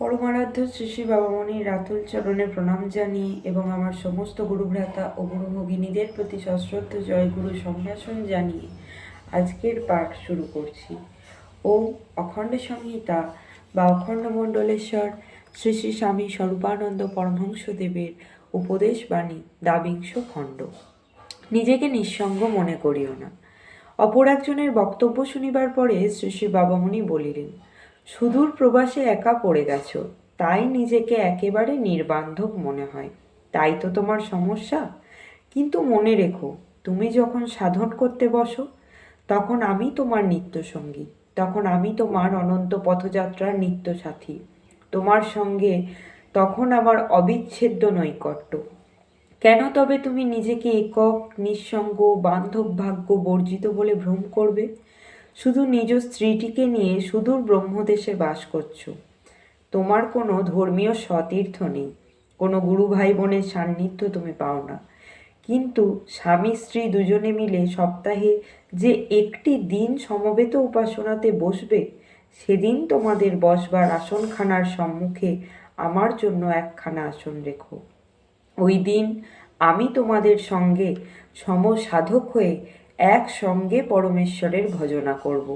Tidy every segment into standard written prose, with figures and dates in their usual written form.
পরমারাধ্য শ্রী শ্রী বাবামণির রাতুল চরণে প্রণাম জানিয়ে এবং আমার সমস্ত গুরুভ্রাতা ও গুরু ভগিনীদের প্রতি সশ্রদ্ধ জয়গুরু সম্ভাষণ জানিয়ে আজকের পাঠ শুরু করছি। ওম অখণ্ড সংহিতা বা অখণ্ড মণ্ডলেশ্বর শ্রী শ্রী স্বামী স্বরূপানন্দ পরমহংসদেবের উপদেশ বাণী দ্বাবিংশ খণ্ড। নিজেকে নিঃসঙ্গ মনে করিও না। অপর একজনের বক্তব্য শুনিবার পরে শ্রী শ্রী বাবামণি বলিলেন, সুদূর প্রবাসে একা পড়ে গেছ, তাই নিজেকে একেবারে নির্বান্ধব মনে হয়, তাই তো তোমার সমস্যা। কিন্তু মনে রেখো, তুমি যখন সাধন করতে বসো তখন আমি তোমার নিত্যসঙ্গী, তখন আমি তোমার অনন্ত পথযাত্রার নিত্য সাথী। তোমার সঙ্গে তখন আমার অবিচ্ছেদ্য নৈকট্য। কেন তবে তুমি নিজেকে একক, নিঃসঙ্গ, বান্ধব ভাগ্য বর্জিত বলে ভ্রম করবে? শুধু নিজ স্ত্রীটিকে নিয়ে সুদূর ব্রহ্মদেশে বাস করছো। তোমার কোনো ধর্মীয় সতীর্থ নেই, কোনো গুরু ভাই বোনের সান্নিধ্য তুমি পাও না। কিন্তু স্বামী স্ত্রী দুজনে মিলে সপ্তাহে যে একটি দিন সমবেত উপাসনাতে বসবে, সেদিন তোমাদের বসবার আসনখানার সম্মুখে আমার জন্য একখানা আসন রেখো। ওই দিন আমি তোমাদের সঙ্গে সমসাধক হয়ে একসঙ্গে পরমেশ্বরের ভজনা করব।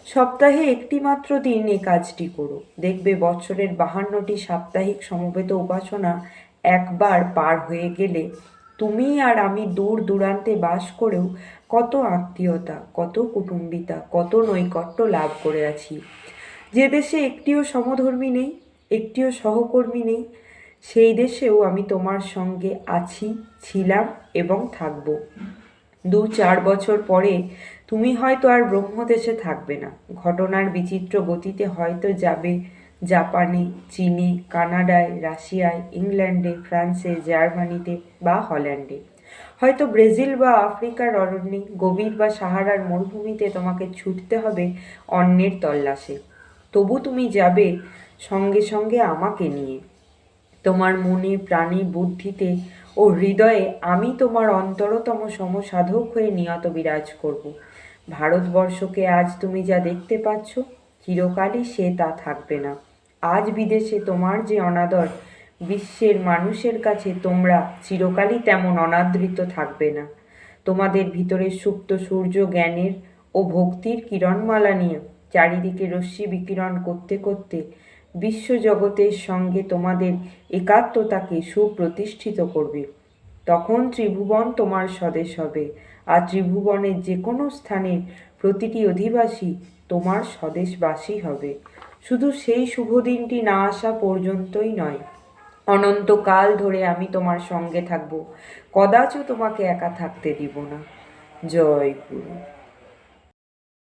সপ্তাহে একটি মাত্র দিন এ কাজটি করো, দেখবে বৎসরের 52টি সাপ্তাহিক সমবেত উপাসনা একবার পার হয়ে গেলে তুমি আর আমি দূর দূরান্তে বাস করেও কত আত্মীয়তা, কত কুটুম্বিতা, কত নৈকট্য লাভ করে আছি। যে দেশে একটিও সমধর্মী নেই, একটিও সহকর্মী নেই, সেই দেশেও আমি তোমার সঙ্গে আছি, ছিলাম এবং থাকব। 2-4 বছর পরে তুমি হয়তো আর ব্রহ্মদেশে থাকবে না। ঘটনার বিচিত্র গতিতে হয়তো যাবে জাপানে, চীনে, কানাডায়, রাশিয়ায়, ইংল্যান্ডে, ফ্রান্সে, জার্মানিতে বা হল্যান্ডে। হয়তো ব্রাজিল বা আফ্রিকার অরণ্যে, গভীর বা সাহারার মরুভূমিতে তোমাকে ছুটতে হবে অন্যের তল্লাশে। তবু তুমি যাবে সঙ্গে সঙ্গে আমাকে নিয়ে। তোমার মনে, প্রাণে, বুদ্ধিতে ও হৃদয়ে আমি তোমার অন্তরতম সমসাধক হয়ে নিয়ত বিরাজ করব। ভারতবর্ষকে আজ তুমি যা দেখতে পাচ্ছ, চিরকালই সে তা থাকবে না। আজ বিদেশে তোমার যে অনাদর, বিশ্বের মানুষের কাছে তোমরা চিরকালই তেমন অনাদৃত থাকবে না। তোমাদের ভিতরে সুপ্ত সূর্য জ্ঞানের ও ভক্তির কিরণমালা নিয়ে চারিদিকে রশ্মি বিকিরণ করতে করতে বিশ্বজগতের সঙ্গে তোমাদের একাত্মতাকে সুপ্রতিষ্ঠিত করবে। তখন ত্রিভুবন তোমার স্বদেশ হবে, আর ত্রিভুবনের যে কোনো স্থানের প্রতিটি অধিবাসী তোমার স্বদেশবাসী হবে। শুধু সেই শুভ দিনটি না আসা পর্যন্তই নয়, অনন্তকাল ধরে আমি তোমার সঙ্গে থাকব, কদাচ তোমাকে একা থাকতে দিব না। জয় গুরু।